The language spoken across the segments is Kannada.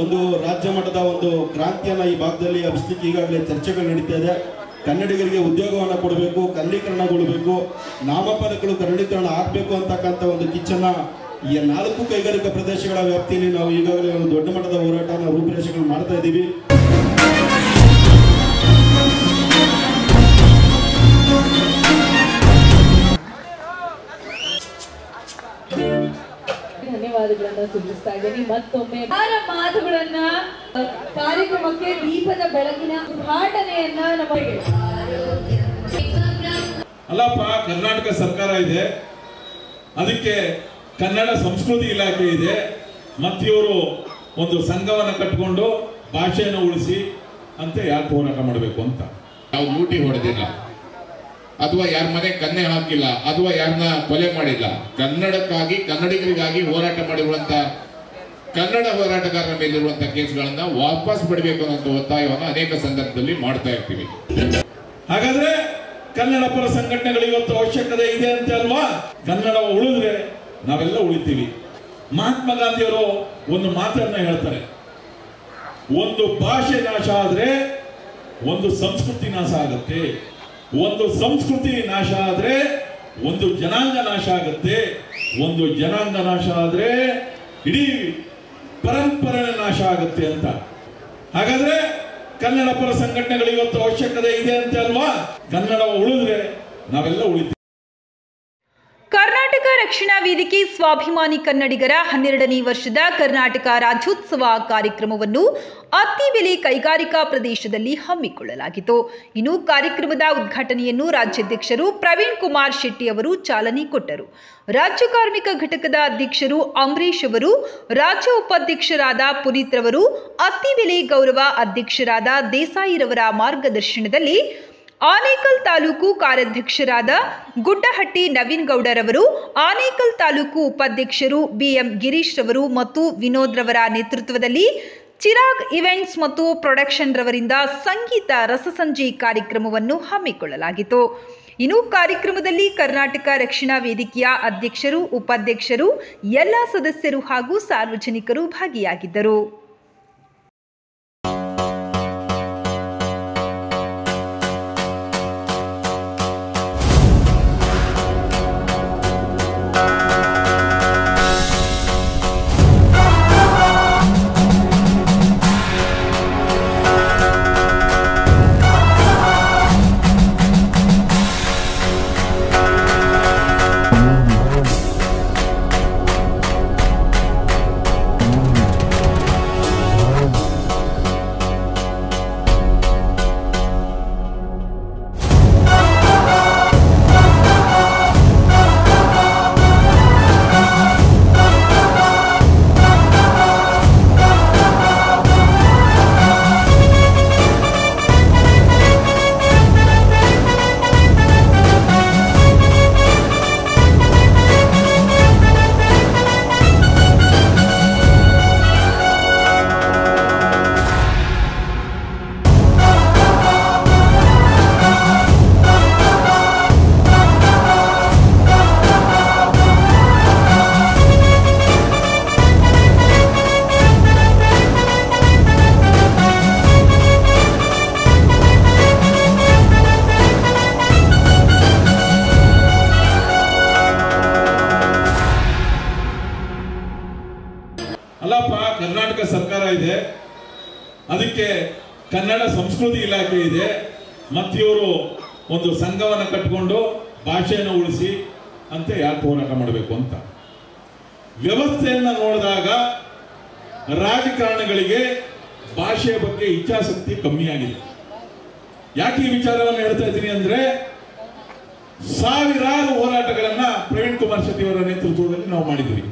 ಒಂದು ರಾಜ್ಯ ಮಟ್ಟದ ಒಂದು ಕ್ರಾಂತಿಯನ್ನು ಈ ಭಾಗದಲ್ಲಿ ಹಬ್ಬಿಸಲಿಕ್ಕೆ ಈಗಾಗಲೇ ಚರ್ಚೆಗಳು ನಡೀತಾ ಇದೆ. ಕನ್ನಡಿಗರಿಗೆ ಉದ್ಯೋಗವನ್ನು ಕೊಡಬೇಕು, ಕನ್ನಡೀಕರಣಗೊಳ್ಳಬೇಕು, ನಾಮಫಲಕಗಳು ಕನ್ನಡೀಕರಣ ಆಗಬೇಕು ಅಂತಕ್ಕಂಥ ಒಂದು ಕಿಚ್ಚನ್ನು ಈ 4 ಕೈಗಾರಿಕಾ ಪ್ರದೇಶಗಳ ವ್ಯಾಪ್ತಿಯಲ್ಲಿ ನಾವು ಈಗಾಗಲೇ ಒಂದು ದೊಡ್ಡ ಮಟ್ಟದ ಹೋರಾಟನ ರೂಪುರೇಷೆಗಳು ಮಾಡ್ತಾ ಇದ್ದೀವಿ. ಧನ್ಯವಾದಗಳನ್ನ ಸೂಚಿಸ್ತಾ ಇದ್ದೀನಿ. ಮತ್ತೊಮ್ಮೆ ಮಾತುಗಳನ್ನ ಕಾರ್ಯಕ್ರಮಕ್ಕೆ ದೀಪದ ಬೆಳಕಿನ ಉದ್ಘಾಟನೆಯನ್ನ ನಮಗೆ ಅಲ್ಲಪ್ಪ, ಕರ್ನಾಟಕ ಸರ್ಕಾರ ಇದೆ, ಅದಕ್ಕೆ ಕನ್ನಡ ಸಂಸ್ಕೃತಿ ಇಲಾಖೆ ಇದೆ, ಮತ್ತಿವರು ಒಂದು ಸಂಘವನ್ನು ಕಟ್ಟಿಕೊಂಡು ಭಾಷೆಯನ್ನು ಉಳಿಸಿ ಅಂತ ಯಾಕೆ ಹೋರಾಟ ಮಾಡಬೇಕು ಅಂತ. ನಾವು ಲೂಟಿ ಹೊಡೆದಿಲ್ಲ, ಅಥವಾ ಯಾರ ಮನೆ ಕನ್ನೆ ಹಾಕಿಲ್ಲ, ಅಥವಾ ಯಾರನ್ನ ಕೊಲೆ ಮಾಡಿಲ್ಲ. ಕನ್ನಡಕ್ಕಾಗಿ, ಕನ್ನಡಿಗರಿಗಾಗಿ ಹೋರಾಟ ಮಾಡಿರುವಂತ ಕನ್ನಡ ಹೋರಾಟಗಾರರ ಮೇಲಿರುವಂತಹ ಕೇಸ್ಗಳನ್ನ ವಾಪಸ್ ಪಡಿಬೇಕು ಅನ್ನೋ ಒತ್ತಾಯವನ್ನು ಅನೇಕ ಸಂದರ್ಭದಲ್ಲಿ ಮಾಡ್ತಾ ಇರ್ತೀವಿ. ಹಾಗಾದ್ರೆ ಕನ್ನಡ ಪರ ಸಂಘಟನೆಗಳು ಇವತ್ತು ಅವಶ್ಯಕತೆ ಇದೆ ಅಂತ ಅಲ್ವಾ? ಕನ್ನಡ ಉಳಿದ್ರೆ ನಾವೆಲ್ಲ ಉಳಿತೀವಿ. ಮಹಾತ್ಮ ಗಾಂಧಿಯವರು ಒಂದು ಮಾತನ್ನ ಹೇಳ್ತಾರೆ, ಒಂದು ಭಾಷೆ ನಾಶ ಆದ್ರೆ ಒಂದು ಸಂಸ್ಕೃತಿ ನಾಶ ಆಗುತ್ತೆ, ಒಂದು ಸಂಸ್ಕೃತಿ ನಾಶ ಆದ್ರೆ ಒಂದು ಜನಾಂಗ ನಾಶ ಆಗುತ್ತೆ, ಒಂದು ಜನಾಂಗ ನಾಶ ಆದ್ರೆ ಇಡೀ ಪರಂಪರೆ ನಾಶ ಆಗುತ್ತೆ ಅಂತ. ಹಾಗಾದ್ರೆ ಕನ್ನಡ ಪರ ಸಂಘಟನೆಗಳು ಇವತ್ತು ಅವಶ್ಯಕತೆ ಇದೆ ಅಂತ ಅಲ್ವಾ? ಕನ್ನಡ ಉಳಿದ್ರೆ ನಾವೆಲ್ಲ ಉಳಿತೀವಿ. ಕರ್ನಾಟಕ ರಕ್ಷಣಾ ವೇದಿಕೆ ಸ್ವಾಭಿಮಾನಿ ಕನ್ನಡಿಗರ 12ನೇ ವರ್ಷದ ಕರ್ನಾಟಕ ರಾಜ್ಯೋತ್ಸವ ಕಾರ್ಯಕ್ರಮವನ್ನು ಅತ್ತಿಬೆಲೆ ಕೈಗಾರಿಕಾ ಪ್ರದೇಶದಲ್ಲಿ ಹಮ್ಮಿಕೊಳ್ಳಲಾಗಿತ್ತು. ಇನ್ನು ಕಾರ್ಯಕ್ರಮದ ಉದ್ಘಾಟನೆಯನ್ನು ರಾಜ್ಯಾಧ್ಯಕ್ಷರು ಪ್ರವೀಣ್ ಕುಮಾರ್ ಶೆಟ್ಟಿ ಅವರು ಚಾಲನೆ ಕೊಟ್ಟರು. ರಾಜ್ಯ ಕಾರ್ಮಿಕ ಘಟಕದ ಅಧ್ಯಕ್ಷರು ಅಂಬರೀಶ್ ಅವರು, ರಾಜ್ಯ ಉಪಾಧ್ಯಕ್ಷರಾದ ಪುನೀತ್ ರವರು, ಅತ್ತಿಬೆಲೆ ಗೌರವ ಅಧ್ಯಕ್ಷರಾದ ದೇಸಾಯಿರವರ ಮಾರ್ಗದರ್ಶನದಲ್ಲಿ ಆನೇಕಲ್ ತಾಲೂಕು ಕಾರ್ಯಾಧ್ಯಕ್ಷರಾದ ಗುಡ್ಡಹಟ್ಟಿ ನವೀನ್ ಗೌಡರವರು, ಆನೇಕಲ್ ತಾಲೂಕು ಉಪಾಧ್ಯಕ್ಷರು ಬಿಎಂ ಗಿರೀಶ್ ರವರು ಮತ್ತು ವಿನೋದ್ ರವರ ನೇತೃತ್ವದಲ್ಲಿ ಚಿರಾಗ್ ಇವೆಂಟ್ಸ್ ಮತ್ತು ಪ್ರೊಡಕ್ಷನ್ ರವರಿಂದ ಸಂಗೀತ ರಸಸಂಜೆ ಕಾರ್ಯಕ್ರಮವನ್ನು ಹಮ್ಮಿಕೊಳ್ಳಲಾಗಿತ್ತು. ಇನ್ನು ಕಾರ್ಯಕ್ರಮದಲ್ಲಿ ಕರ್ನಾಟಕ ರಕ್ಷಣಾ ವೇದಿಕೆಯ ಅಧ್ಯಕ್ಷರು, ಉಪಾಧ್ಯಕ್ಷರು, ಎಲ್ಲ ಸದಸ್ಯರು ಹಾಗೂ ಸಾರ್ವಜನಿಕರು ಭಾಗಿಯಾಗಿದ್ದರು. ಅಲ್ಲಪ್ಪ, ಕರ್ನಾಟಕ ಸರ್ಕಾರ ಇದೆ, ಅದಕ್ಕೆ ಕನ್ನಡ ಸಂಸ್ಕೃತಿ ಇಲಾಖೆ ಇದೆ, ಮತ್ತಿವರು ಒಂದು ಸಂಘವನ್ನು ಕಟ್ಟಿಕೊಂಡು ಭಾಷೆಯನ್ನು ಉಳಿಸಿ ಅಂತ ಯಾಕೆ ಹೋರಾಟ ಮಾಡಬೇಕು ಅಂತ. ವ್ಯವಸ್ಥೆಯನ್ನು ನೋಡಿದಾಗ ರಾಜಕಾರಣಿಗಳಿಗೆ ಭಾಷೆಯ ಬಗ್ಗೆ ಇಚ್ಛಾಶಕ್ತಿ ಕಮ್ಮಿಯಾಗಿದೆ. ಯಾಕೆ ಈ ವಿಚಾರವನ್ನು ಹೇಳ್ತಾ ಇದ್ದೀನಿ ಅಂದ್ರೆ, ಸಾವಿರಾರು ಹೋರಾಟಗಳನ್ನ ಪ್ರವೀಣ್ ಕುಮಾರ್ ಶೆಟ್ಟಿ ಅವರ ನೇತೃತ್ವದಲ್ಲಿ ನಾವು ಮಾಡಿದ್ವಿ.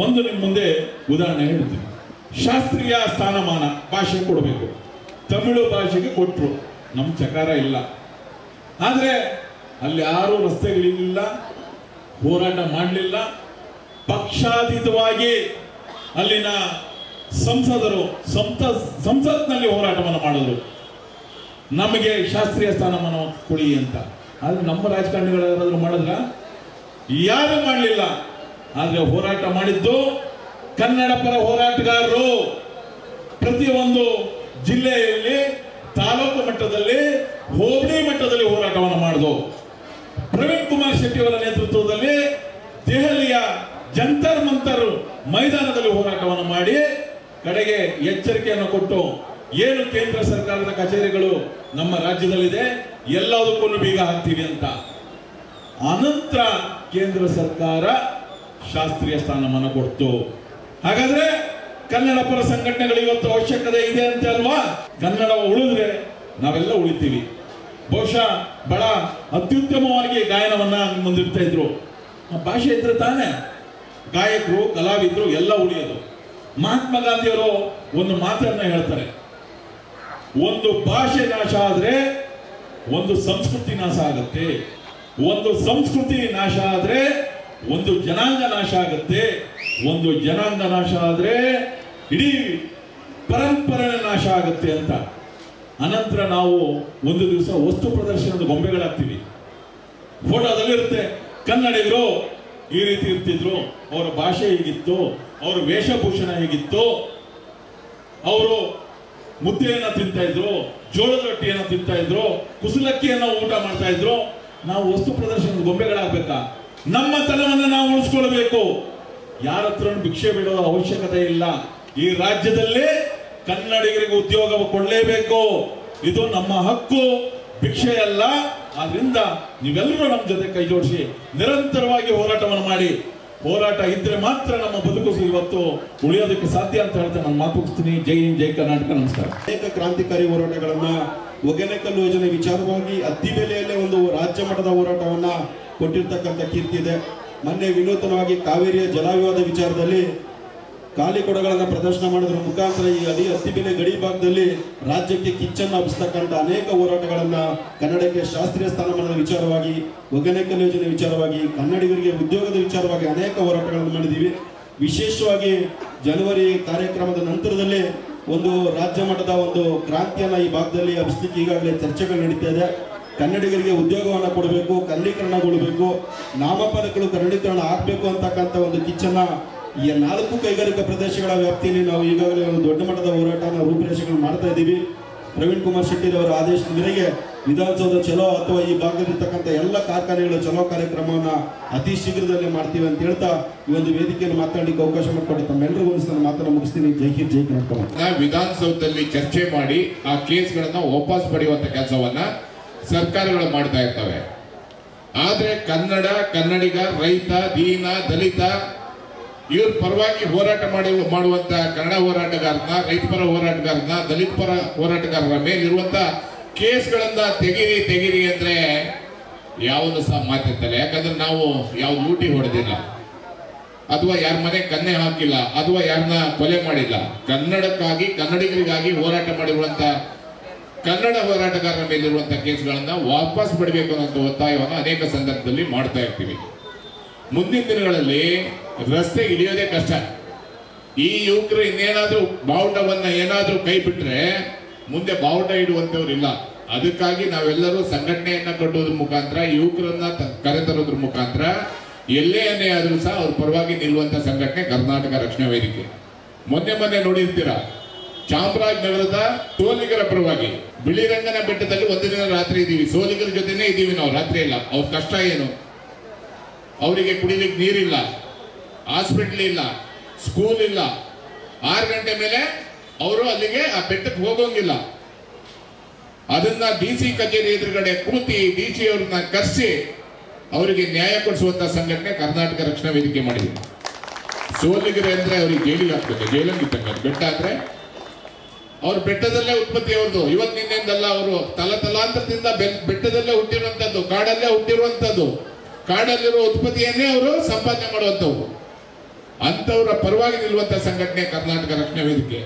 ಒಂದು ನಿಮ್ಮ ಮುಂದೆ ಉದಾಹರಣೆ ಹೇಳ್ತೀನಿ. ಶಾಸ್ತ್ರೀಯ ಸ್ಥಾನಮಾನ ಭಾಷೆ ಕೊಡಬೇಕು, ತಮಿಳು ಭಾಷೆಗೆ ಕೊಟ್ಟರು, ನಮ್ಮ ಚಕಾರ ಇಲ್ಲ. ಆದರೆ ಅಲ್ಲಿ ಯಾರೂ ರಸ್ತೆಗಳಿಲ್ಲ, ಹೋರಾಟ ಮಾಡಲಿಲ್ಲ. ಪಕ್ಷಾತೀತವಾಗಿ ಅಲ್ಲಿನ ಸಂಸದರು ಸಂಸತ್ನಲ್ಲಿ ಹೋರಾಟವನ್ನು ಮಾಡಿದ್ರು, ನಮಗೆ ಶಾಸ್ತ್ರೀಯ ಸ್ಥಾನಮಾನ ಕೊಡಿ ಅಂತ. ಆದ್ರೆ ನಮ್ಮ ರಾಜಕಾರಣಿಗಳು ಯಾರಾದ್ರೂ ಮಾಡಿದ್ರ? ಯಾರು ಮಾಡಲಿಲ್ಲ. ಆದ್ರೆ ಹೋರಾಟ ಮಾಡಿದ್ದು ಕನ್ನಡ ಪರ ಹೋರಾಟಗಾರರು, ಪ್ರತಿಯೊಂದು ಜಿಲ್ಲೆಯಲ್ಲಿ, ತಾಲೂಕು ಮಟ್ಟದಲ್ಲಿ, ಹೋಬಳಿ ಮಟ್ಟದಲ್ಲಿ ಹೋರಾಟವನ್ನು ಮಾಡಿದವು. ಪ್ರವೀಣ್ ಕುಮಾರ್ ಶೆಟ್ಟಿ ಅವರ ನೇತೃತ್ವದಲ್ಲಿ ದೆಹಲಿಯ ಜಂತರ್ ಮಂತರ್ ಮೈದಾನದಲ್ಲಿ ಹೋರಾಟವನ್ನು ಮಾಡಿ ಕಡೆಗೆ ಎಚ್ಚರಿಕೆಯನ್ನು ಕೊಟ್ಟು, ಏನು ಕೇಂದ್ರ ಸರ್ಕಾರದ ಕಚೇರಿಗಳು ನಮ್ಮ ರಾಜ್ಯದಲ್ಲಿದೆ ಎಲ್ಲದಕ್ಕೂ ಬೀಗ ಹಾಕ್ತೀವಿ ಅಂತ. ಅನಂತರ ಕೇಂದ್ರ ಸರ್ಕಾರ ಶಾಸ್ತ್ರೀಯ ಸ್ಥಾನಮಾನ ಕೊಡ್ತು. ಹಾಗಾದ್ರೆ ಕನ್ನಡ ಪರ ಸಂಘಟನೆಗಳು ಇವತ್ತು ಅವಶ್ಯಕತೆ ಇದೆ ಅಂತ ಅಲ್ವಾ? ಕನ್ನಡ ಉಳಿದ್ರೆ ನಾವೆಲ್ಲ ಉಳಿತೀವಿ. ಬಹುಶಃ ಬಹಳ ಅತ್ಯುತ್ತಮವಾಗಿ ಗಾಯನವನ್ನ ಮುಂದಿಡ್ತಾ ಇದ್ರು. ಭಾಷೆ ಇದ್ರೆ ತಾನೇ ಗಾಯಕರು, ಕಲಾವಿದರು ಎಲ್ಲ ಉಳಿಯೋದು. ಮಹಾತ್ಮ ಗಾಂಧಿಯವರು ಒಂದು ಮಾತನ್ನ ಹೇಳ್ತಾರೆ, ಒಂದು ಭಾಷೆ ನಾಶ ಆದ್ರೆ ಒಂದು ಸಂಸ್ಕೃತಿ ನಾಶ ಆಗುತ್ತೆ, ಒಂದು ಸಂಸ್ಕೃತಿ ನಾಶ ಆದ್ರೆ ಒಂದು ಜನಾಂಗ ನಾಶ ಆಗುತ್ತೆ, ಒಂದು ಜನಾಂಗ ನಾಶ ಆದ್ರೆ ಇಡೀ ಪರಂಪರೆ ನಾಶ ಆಗುತ್ತೆ ಅಂತ. ಅನಂತರ ನಾವು ಒಂದು ದಿವಸ ವಸ್ತು ಪ್ರದರ್ಶನದ ಗೊಂಬೆಗಳಾಗ್ತೀವಿ. ಫೋಟೋದಲ್ಲಿರುತ್ತೆ ಕನ್ನಡಿಗರು ಈ ರೀತಿ ಇರ್ತಿದ್ರು, ಅವರ ಭಾಷೆ ಹೀಗಿತ್ತು, ಅವರ ವೇಷಭೂಷಣ ಹೇಗಿತ್ತು, ಅವರು ಮುದ್ದೆಯನ್ನ ತಿಂತಾ ಇದ್ರು, ಜೋಳದ ರೊಟ್ಟಿಯನ್ನು ತಿಂತಾ ಇದ್ರು, ಕುಸಲಕ್ಕಿಯನ್ನು ಊಟ ಮಾಡ್ತಾ ಇದ್ರು. ನಾವು ವಸ್ತು ಪ್ರದರ್ಶನದ ಗೊಂಬೆಗಳಾಗಬೇಕಾ? ನಮ್ಮ ತನವನ್ನು ನಾವು ಉಳಿಸ್ಕೊಳ್ಬೇಕು. ಯಾರ ಹತ್ರ ಭಿಕ್ಷೆ ಬಿಡೋ ಅವಶ್ಯಕತೆ ಇಲ್ಲ. ಈ ರಾಜ್ಯದಲ್ಲಿ ಕನ್ನಡಿಗರಿಗೆ ಉದ್ಯೋಗ ಕೊಡಲೇಬೇಕು. ಇದು ನಮ್ಮ ಹಕ್ಕು, ಭಿಕ್ಷೆ ಅಲ್ಲ. ಆದ್ರಿಂದ ನೀವೆಲ್ಲರೂ ನಮ್ಮ ಜೊತೆ ಕೈ ಜೋಡಿಸಿ ನಿರಂತರವಾಗಿ ಹೋರಾಟವನ್ನು ಮಾಡಿ. ಹೋರಾಟ ಇದ್ರೆ ಮಾತ್ರ ನಮ್ಮ ಬದುಕು ಇವತ್ತು ಉಳಿಯೋದಕ್ಕೆ ಸಾಧ್ಯ ಅಂತ ಹೇಳ್ತಾ ನಾನು ಮಾತು ಮುಗಿಸ್ತೀನಿ. ಜೈ ಹಿಂದ್, ಜೈ ಕರ್ನಾಟಕ, ನಮಸ್ಕಾರ. ಅನೇಕ ಕ್ರಾಂತಿಕಾರಿ ಹೋರಾಟಗಳನ್ನ ಒಗೆನೆಕಲ್ಲು ಯೋಜನೆ ವಿಚಾರವಾಗಿ ಅತ್ತಿಬೆಲೆಯಲ್ಲೇ ಒಂದು ರಾಜ್ಯ ಮಟ್ಟದ ಹೋರಾಟವನ್ನ ಕೊಟ್ಟಿರ್ತಕ್ಕಂಥ ಕೀರ್ತಿ ಇದೆ. ಮೊನ್ನೆ ವಿನೂತನವಾಗಿ ಕಾವೇರಿಯ ಜಲವಿವಾದ ವಿಚಾರದಲ್ಲಿ ಖಾಲಿ ಕೊಡಗಳನ್ನು ಪ್ರದರ್ಶನ ಮಾಡೋದ್ರ ಮುಖಾಂತರ ಈ ಅತ್ತಿಬೆಲೆ ಗಡಿ ಭಾಗದಲ್ಲಿ ರಾಜ್ಯಕ್ಕೆ ಕಿಚ್ಚನ್ನು ಹಬ್ಬಿಸ್ತಕ್ಕಂಥ ಅನೇಕ ಹೋರಾಟಗಳನ್ನ ಕನ್ನಡಕ್ಕೆ ಶಾಸ್ತ್ರೀಯ ಸ್ಥಾನಮಾನದ ವಿಚಾರವಾಗಿ, ಒಗೆನೆಕಲ್ಲು ಯೋಜನೆ ವಿಚಾರವಾಗಿ, ಕನ್ನಡಿಗರಿಗೆ ಉದ್ಯೋಗದ ವಿಚಾರವಾಗಿ ಅನೇಕ ಹೋರಾಟಗಳನ್ನು ಮಾಡಿದ್ದೀವಿ. ವಿಶೇಷವಾಗಿ ಜನವರಿ ಕಾರ್ಯಕ್ರಮದ ನಂತರದಲ್ಲಿ ಒಂದು ರಾಜ್ಯ ಮಟ್ಟದ ಒಂದು ಕ್ರಾಂತಿಯನ್ನ ಈ ಭಾಗದಲ್ಲಿ ಹಬ್ಬಿಸ್ಲಿಕ್ಕೆ ಈಗಾಗಲೇ ಚರ್ಚೆಗಳು ನಡೀತಾ ಇದೆ. ಕನ್ನಡಿಗರಿಗೆ ಉದ್ಯೋಗವನ್ನು ಕೊಡಬೇಕು, ಕನ್ನಡೀಕರಣಗೊಳ್ಳಬೇಕು, ನಾಮಫಲಕಗಳು ಕನ್ನಡೀಕರಣ ಆಗಬೇಕು ಅಂತಕ್ಕಂಥ ಒಂದು ಕಿಚ್ಚನ್ನ ಈ 4 ಕೈಗಾರಿಕಾ ಪ್ರದೇಶಗಳ ವ್ಯಾಪ್ತಿಯಲ್ಲಿ ನಾವು ಈಗಾಗಲೇ ಒಂದು ದೊಡ್ಡ ಮಟ್ಟದ ಹೋರಾಟನ ರೂಪುರೇಷೆಗಳು ಮಾಡ್ತಾ ಇದ್ದೀವಿ. ಪ್ರವೀಣ್ ಕುಮಾರ್ ಶೆಟ್ಟಿ ಅವರ ಆದೇಶದ ಮೇರೆಗೆ ವಿಧಾನಸೌಧ ಚಲೋ ಅಥವಾ ಈ ಭಾಗದಲ್ಲಿರ್ತಕ್ಕಂಥ ಎಲ್ಲ ಕಾರ್ಖಾನೆಗಳ ಚಲೋ ಕಾರ್ಯಕ್ರಮವನ್ನು ಅತಿ ಶೀಘ್ರದಲ್ಲೇ ಮಾಡ್ತೀವಿ ಅಂತ ಹೇಳ್ತಾ ಈ ಒಂದು ವೇದಿಕೆಯನ್ನು ಮಾತಾಡಲಿಕ್ಕೆ ಅವಕಾಶ ಮಾಡಿಕೊಟ್ಟು ತಮ್ಮೆಲ್ಲರಿಗೂ ನಾನು ಮಾತನ್ನು ಮುಗಿಸ್ತೀನಿ. ಜೈ ಹಿಂದ್, ಜೈ ಕರ್ನಾಟಕ. ವಿಧಾನಸೌಧದಲ್ಲಿ ಚರ್ಚೆ ಮಾಡಿ ಆ ಕೇಸ್ಗಳನ್ನ ವಾಪಸ್ ಪಡೆಯುವಂತ ಕೆಲಸವನ್ನ ಸರ್ಕಾರಗಳು ಮಾಡ್ತಾ ಇರ್ತವೆ. ಆದ್ರೆ ಕನ್ನಡ, ಕನ್ನಡಿಗ, ರೈತ, ದೀನ, ದಲಿತ ಇವ್ರ ಪರವಾಗಿ ಹೋರಾಟ ಮಾಡುವಂತ ಕನ್ನಡ ಹೋರಾಟಗಾರನ, ರೈತ ಪರ ಹೋರಾಟಗಾರನ, ದಲಿತ ಪರ ಹೋರಾಟಗಾರರ ಮೇಲಿರುವಂತ ಕೇಸ್ಗಳನ್ನ ತೆಗಿರಿ ಅಂದ್ರೆ ಯಾವುದು ಸಹ ಮಾತಿರ್ತಾರೆ. ಯಾಕಂದ್ರೆ ನಾವು ಯಾವ ಲೂಟಿ ಹೊಡೆದಿಲ್ಲ, ಅಥವಾ ಯಾರ ಮನೆ ಕನ್ನೆ ಹಾಕಿಲ್ಲ, ಅಥವಾ ಯಾರನ್ನ ಕೊಲೆ ಮಾಡಿಲ್ಲ. ಕನ್ನಡಕ್ಕಾಗಿ, ಕನ್ನಡಿಗರಿಗಾಗಿ ಹೋರಾಟ ಮಾಡಿರುವಂತ ಕನ್ನಡ ಹೋರಾಟಗಾರರ ಮೇಲಿರುವಂತಹ ಕೇಸ್ಗಳನ್ನ ವಾಪಸ್ ಪಡಿಬೇಕು ಅನ್ನೋ ಒತ್ತಾಯವನ್ನು ಅನೇಕ ಸಂದರ್ಭದಲ್ಲಿ ಮಾಡ್ತಾ ಇರ್ತೀವಿ. ಮುಂದಿನ ದಿನಗಳಲ್ಲಿ ರಸ್ತೆ ಇಳಿಯೋದೇ ಕಷ್ಟ. ಈ ಯುವಕರು ಇನ್ನೇನಾದ್ರೂ ಬಾವುಟವನ್ನ ಏನಾದ್ರೂ ಕೈ ಬಿಟ್ರೆ ಮುಂದೆ ಬಾವುಟ ಇಡುವಂತವ್ರು ಇಲ್ಲ. ಅದಕ್ಕಾಗಿ ನಾವೆಲ್ಲರೂ ಸಂಘಟನೆಯನ್ನ ಕಟ್ಟೋದ್ರ ಮುಖಾಂತರ, ಯುವಕರನ್ನ ಕರೆತರೋದ್ರ ಮುಖಾಂತರ ಎಲ್ಲೇ ಆದ್ರೂ ಸಹ ಅವ್ರ ಪರವಾಗಿ ನಿಲ್ಲುವಂತ ಸಂಘಟನೆ ಕರ್ನಾಟಕ ರಕ್ಷಣಾ ವೇದಿಕೆ. ಮೊನ್ನೆ ನೋಡಿರ್ತೀರಾ, ಚಾಮರಾಜನಗರದ ಸೋಲಿಗರ ಪರವಾಗಿ ಬಿಳಿರಂಗನ ಬೆಟ್ಟದಲ್ಲಿ ಒಂದು ದಿನ ರಾತ್ರಿ ಇದ್ದೀವಿ. ಸೋಲಿಗರ ಜೊತೆನೇ ಇದ್ದೀವಿ ನಾವು, ರಾತ್ರಿ ಇಲ್ಲ. ಅವ್ರ ಕಷ್ಟ ಏನು? ಅವರಿಗೆ ಕುಡಿಲಿಕ್ಕೆ ನೀರಿಲ್ಲ, ಹಾಸ್ಪಿಟಲ್ ಇಲ್ಲ, ಸ್ಕೂಲ್ ಇಲ್ಲ. 6 ಗಂಟೆ ಮೇಲೆ ಅವರು ಅಲ್ಲಿಗೆ ಆ ಬೆಟ್ಟಕ್ಕೆ ಹೋಗೋಂಗಿಲ್ಲ. ಅದನ್ನ ಡಿಸಿ ಕಚೇರಿ ಎದುರುಗಡೆ ಕೂತಿ ಡಿಸಿ ಅವ್ರನ್ನ ಕರೆಸಿ ಅವರಿಗೆ ನ್ಯಾಯ ಕೊಡಿಸುವಂತ ಸಂಘಟನೆ ಕರ್ನಾಟಕ ರಕ್ಷಣಾ ವೇದಿಕೆ ಮಾಡಿದೆ. ಸೋಲಿಗರೆ ಅಂದ್ರೆ ಅವ್ರಿಗೆ ಜೈಲಿಗೆ ಹಾಕ್ಬೇಕು, ಜೈಲಂಗಿದ್ದಂಗೆ. ಬೆಟ್ಟ ಅಂದ್ರೆ ಅವ್ರ ಬೆಟ್ಟದಲ್ಲೇ ಉತ್ಪತ್ತಿ ಅವ್ರದ್ದು. ಇವತ್ತಿನಿಂದಲ್ಲ, ಅವರು ತಲಾಂತರದಿಂದ ಬೆಟ್ಟದಲ್ಲೇ ಹುಟ್ಟಿರುವಂತದ್ದು, ಕಾಡಲ್ಲೇ ಹುಟ್ಟಿರುವಂತದ್ದು, ಕಾಡಲ್ಲಿರುವ ಉತ್ಪತ್ತಿಯನ್ನೇ ಅವರು ಸಂಪಾದನೆ ಮಾಡುವಂತವ್ರು. ಅಂತವರ ಪರವಾಗಿ ನಿಲ್ಲುವಂತ ಸಂಘಟನೆ ಕರ್ನಾಟಕ ರಕ್ಷಣಾ ವೇದಿಕೆ.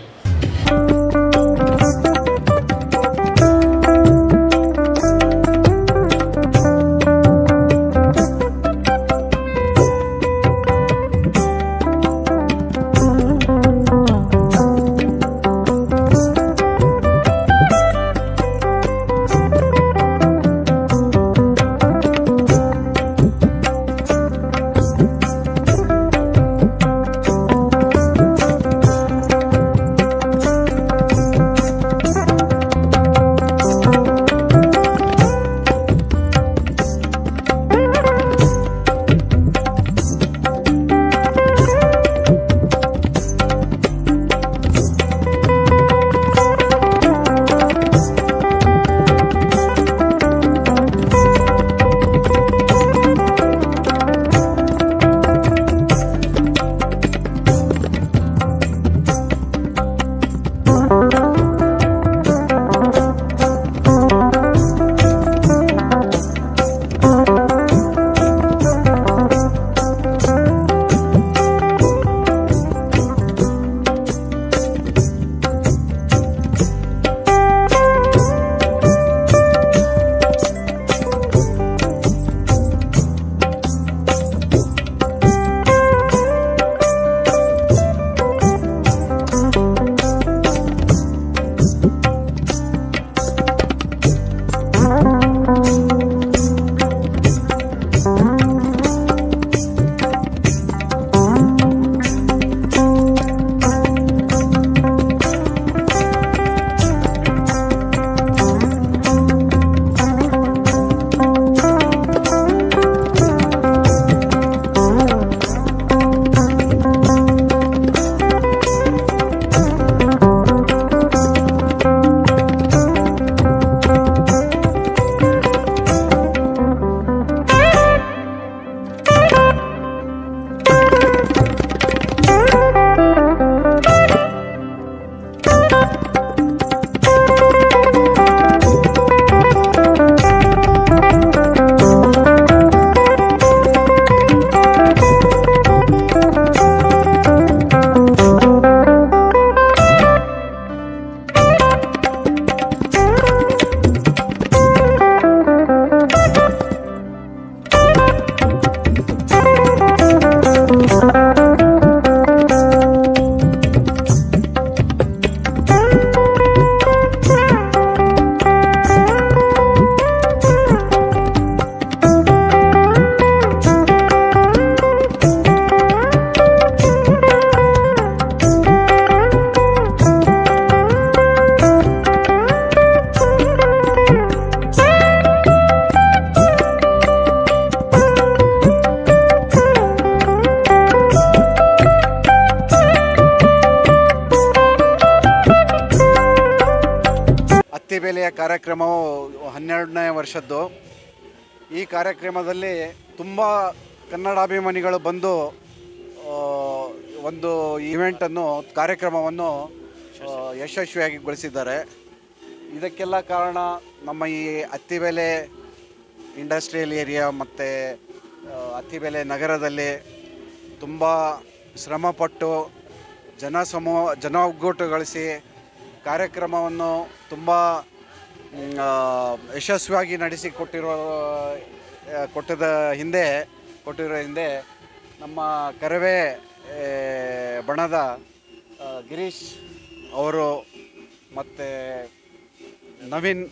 ಅತ್ತಿಬೇಲಿಯ ಕಾರ್ಯಕ್ರಮವು 12ನೇ ವರ್ಷದ್ದು. ಈ ಕಾರ್ಯಕ್ರಮದಲ್ಲಿ ತುಂಬ ಕನ್ನಡಾಭಿಮಾನಿಗಳು ಬಂದು ಒಂದು ಕಾರ್ಯಕ್ರಮವನ್ನು ಯಶಸ್ವಿಯಾಗಿ ಗೊಳಿಸಿದ್ದಾರೆ. ಇದಕ್ಕೆಲ್ಲ ಕಾರಣ ನಮ್ಮ ಈ ಅತ್ತಿಬೇಲೆ ಇಂಡಸ್ಟ್ರಿಯಲ್ ಏರಿಯಾ ಮತ್ತು ಅತ್ತಿಬೇಲೆ ನಗರದಲ್ಲಿ ತುಂಬ ಶ್ರಮಪಟ್ಟು ಜನ ಒಗ್ಗೂಟುಗೊಳಿಸಿ ಕಾರ್ಯಕ್ರಮವನ್ನು ತುಂಬ ಯಶಸ್ವಿಯಾಗಿ ನಡೆಸಿಕೊಟ್ಟಿರೋ ಹಿಂದೆ ನಮ್ಮ ಕರವೇ ಬಣದ ಗಿರೀಶ್ ಅವರು ಮತ್ತು ನವೀನ್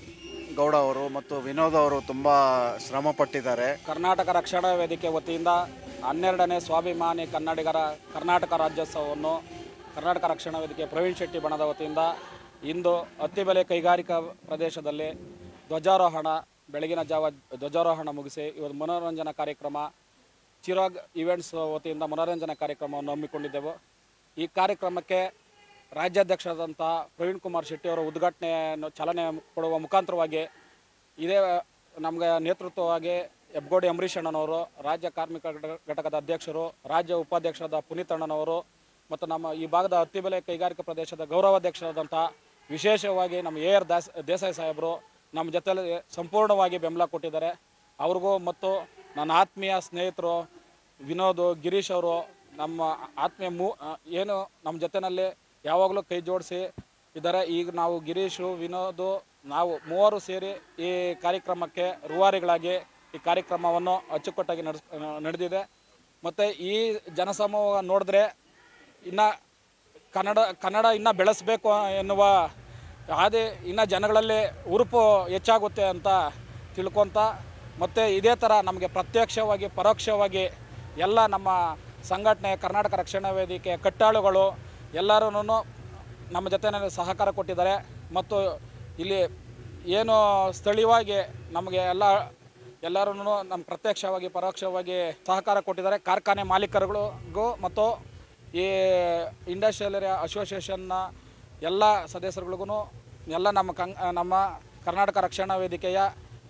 ಗೌಡ ಅವರು ಮತ್ತು ವಿನೋದ್ ಅವರು ತುಂಬ ಶ್ರಮಪಟ್ಟಿದ್ದಾರೆ. ಕರ್ನಾಟಕ ರಕ್ಷಣಾ ವೇದಿಕೆ ವತಿಯಿಂದ 12ನೇ ಸ್ವಾಭಿಮಾನಿ ಕನ್ನಡಿಗರ ಕರ್ನಾಟಕ ರಾಜ್ಯೋತ್ಸವವನ್ನು ಕರ್ನಾಟಕ ರಕ್ಷಣಾ ವೇದಿಕೆ ಪ್ರವೀಣ್ ಶೆಟ್ಟಿ ಬಣದ ವತಿಯಿಂದ ಇಂದು ಅತ್ತಿಬೇಲೆ ಕೈಗಾರಿಕಾ ಪ್ರದೇಶದಲ್ಲಿ ಬೆಳಗಿನ ಜಾವ ಧ್ವಜಾರೋಹಣ ಮುಗಿಸಿ ಇವತ್ತು ಮನೋರಂಜನಾ ಕಾರ್ಯಕ್ರಮ ಚಿರಾಗ್ ಇವೆಂಟ್ಸ್ ವತಿಯಿಂದ ಮನೋರಂಜನಾ ಕಾರ್ಯಕ್ರಮವನ್ನು ಹಮ್ಮಿಕೊಂಡಿದ್ದೆವು. ಈ ಕಾರ್ಯಕ್ರಮಕ್ಕೆ ರಾಜ್ಯಾಧ್ಯಕ್ಷರಾದಂಥ ಪ್ರವೀಣ್ ಕುಮಾರ್ ಶೆಟ್ಟಿ ಅವರ ಉದ್ಘಾಟನೆಯನ್ನು ಚಾಲನೆ ಕೊಡುವ ಮುಖಾಂತರವಾಗಿ ಇದೇ ನಮಗೆ ನೇತೃತ್ವವಾಗಿ ಹೆಬ್ಗೋಡಿ ಅಂಬರೀಷ್ ಅಣ್ಣನವರು, ರಾಜ್ಯ ಕಾರ್ಮಿಕ ಘಟಕದ ಅಧ್ಯಕ್ಷರು, ರಾಜ್ಯ ಉಪಾಧ್ಯಕ್ಷರಾದ ಪುನೀತ್ ಅಣ್ಣನವರು ಮತ್ತು ನಮ್ಮ ಈ ಭಾಗದ ಅತ್ತಿಬೇಲೆ ಕೈಗಾರಿಕಾ ಪ್ರದೇಶದ ಗೌರವಾಧ್ಯಕ್ಷರಾದಂಥ ವಿಶೇಷವಾಗಿ ನಮ್ಮ AR ದೇಸಾಯಿ ಸಾಹೇಬರು ನಮ್ಮ ಜೊತೆಯಲ್ಲಿ ಸಂಪೂರ್ಣವಾಗಿ ಬೆಂಬಲ ಕೊಟ್ಟಿದ್ದಾರೆ. ಅವ್ರಿಗೂ ಮತ್ತು ನನ್ನ ಆತ್ಮೀಯ ಸ್ನೇಹಿತರು ವಿನೋದ್, ಗಿರೀಶ್ ಅವರು ನಮ್ಮ ಆತ್ಮೀಯ ಏನು ನಮ್ಮ ಜೊತೆಯಲ್ಲಿ ಯಾವಾಗಲೂ ಕೈ ಜೋಡಿಸಿ ಇದ್ದಾರೆ. ಈಗ ನಾವು ಗಿರೀಶು, ವಿನೋದು, ನಾವು ಮೂವರು ಸೇರಿ ಈ ಕಾರ್ಯಕ್ರಮಕ್ಕೆ ರೂವಾರಿಗಳಾಗಿ ಈ ಕಾರ್ಯಕ್ರಮವನ್ನು ಅಚ್ಚುಕಟ್ಟಾಗಿ ನಡೆದಿದೆ. ಮತ್ತು ಈ ಜನಸಮೂಹ ನೋಡಿದ್ರೆ ಇನ್ನು ಕನ್ನಡ ಇನ್ನೂ ಬೆಳೆಸಬೇಕು ಎನ್ನುವ ಹಾದಿ ಇನ್ನು ಜನಗಳಲ್ಲಿ ಹುರುಪು ಹೆಚ್ಚಾಗುತ್ತೆ ಅಂತ ತಿಳ್ಕೊತ, ಮತ್ತು ಇದೇ ಥರ ನಮಗೆ ಪ್ರತ್ಯಕ್ಷವಾಗಿ ಪರೋಕ್ಷವಾಗಿ ಎಲ್ಲ ನಮ್ಮ ಸಂಘಟನೆ ಕರ್ನಾಟಕ ರಕ್ಷಣಾ ವೇದಿಕೆ ಕಟ್ಟಾಳುಗಳು ಎಲ್ಲರೂ ನಮ್ಮ ಜೊತೆಯಲ್ಲಿ ಸಹಕಾರ ಕೊಟ್ಟಿದ್ದಾರೆ. ಮತ್ತು ಇಲ್ಲಿ ಏನು ಸ್ಥಳೀಯವಾಗಿ ನಮಗೆ ಎಲ್ಲರೂ ನಮ್ಮ ಪ್ರತ್ಯಕ್ಷವಾಗಿ ಪರೋಕ್ಷವಾಗಿ ಸಹಕಾರ ಕೊಟ್ಟಿದ್ದಾರೆ. ಕಾರ್ಖಾನೆ ಮಾಲೀಕರುಗಳಿಗೂ ಮತ್ತು ಈ ಇಂಡಸ್ಟ್ರಿಯಲ್ ಏರಿಯಾ ಅಸೋಸಿಯೇಷನ್ನ ಎಲ್ಲ ಸದಸ್ಯರುಗಳಿಗೂ ಎಲ್ಲ ನಮ್ಮ ಕರ್ನಾಟಕ ರಕ್ಷಣಾ ವೇದಿಕೆಯ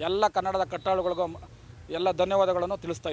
ಎಲ್ಲ ಕನ್ನಡದ ಕಟ್ಟಾಳುಗಳಿಗೂ ಎಲ್ಲ ಧನ್ಯವಾದಗಳನ್ನು ತಿಳಿಸ್ತಾ ಇದ್ದೀನಿ.